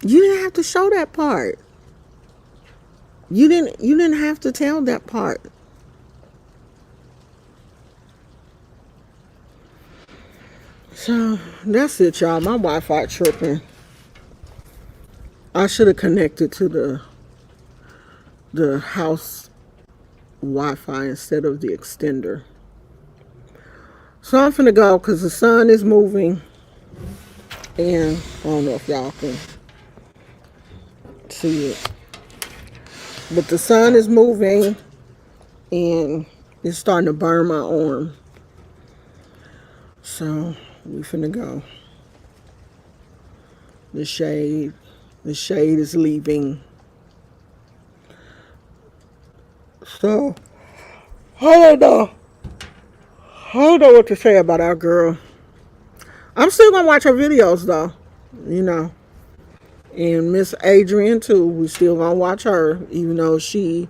[SPEAKER 1] you didn't have to show that part. You didn't have to tell that part. So, that's it, y'all. My Wi-Fi tripping. I should have connected to the house Wi-Fi instead of the extender. So I'm finna go because the sun is moving, and I don't know if y'all can see it, but the sun is moving and it's starting to burn my arm. So we finna go. The shade is leaving. So, I don't know what to say about our girl. I'm still gonna watch her videos though, And Miss Adrianne too. We still gonna watch her, even though she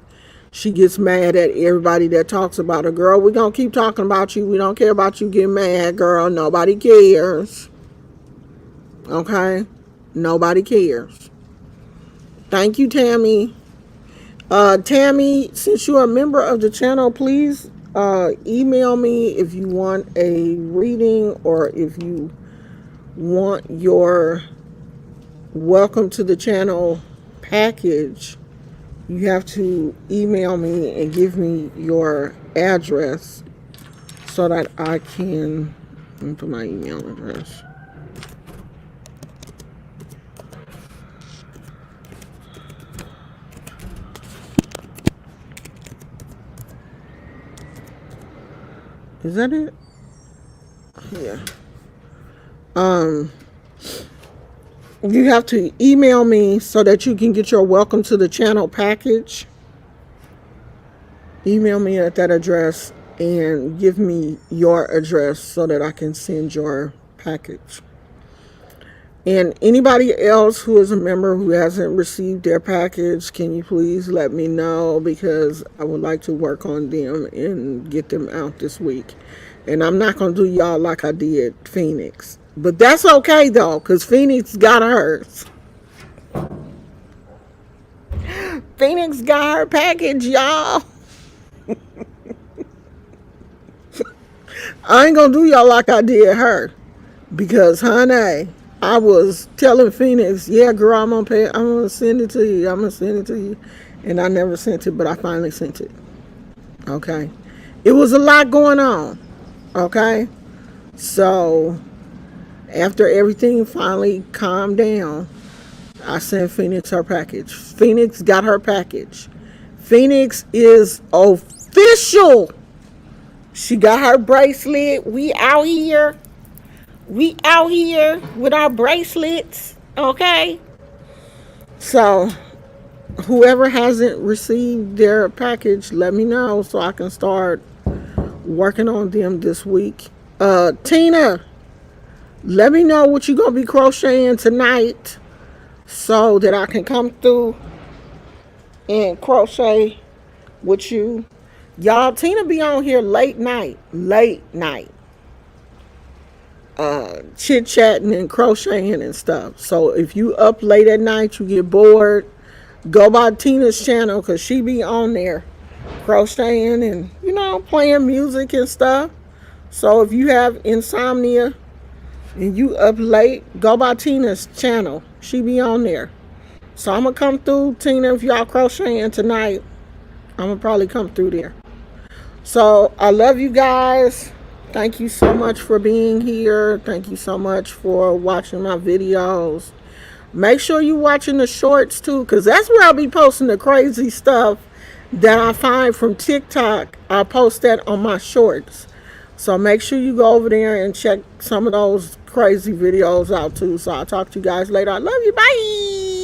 [SPEAKER 1] gets mad at everybody that talks about her. Girl, we gonna keep talking about you. We don't care about you getting mad, girl. Nobody cares. Okay? Nobody cares. Thank you, Tammy. Tammy, since you're a member of the channel, please email me if you want a reading or if you want your welcome to the channel package. You have to email me and give me your address so that I can, let me put my email address. Is that it? Yeah. You have to email me so that you can get your welcome to the channel package. Email me at that address and give me your address so that I can send your package. And anybody else who is a member who hasn't received their package, can you please let me know, because I would like to work on them and get them out this week. And I'm not going to do y'all like I did Phoenix. But that's okay though, because Phoenix got hers. Phoenix got her package, y'all. I ain't going to do y'all like I did her. Because, honey, I was telling Phoenix, yeah, girl, I'm gonna send it to you. I'm gonna send it to you. And I never sent it, but I finally sent it. Okay. It was a lot going on. Okay. So, after everything finally calmed down, I sent Phoenix her package. Phoenix got her package. Phoenix is official. She got her bracelet. We out here. We out here with our bracelets, okay? So, whoever hasn't received their package, let me know so I can start working on them this week. Tina, let me know what you're going to be crocheting tonight so that I can come through and crochet with you. Y'all, Tina be on here late night. Chit chatting and crocheting and stuff. So if you up late at night, you get bored, go by Tina's channel because she be on there crocheting and playing music and stuff. So if you have insomnia and you up late, go by Tina's channel. She be on there. So I'm gonna come through, Tina. If y'all crocheting tonight, I'm gonna probably come through there. So I love you guys. Thank you so much for being here. Thank you so much for watching my videos. Make sure you're watching the shorts too, because that's where I'll be posting the crazy stuff that I find from TikTok. I'll post that on my shorts. So make sure you go over there and check some of those crazy videos out too. So I'll talk to you guys later. I love you. Bye.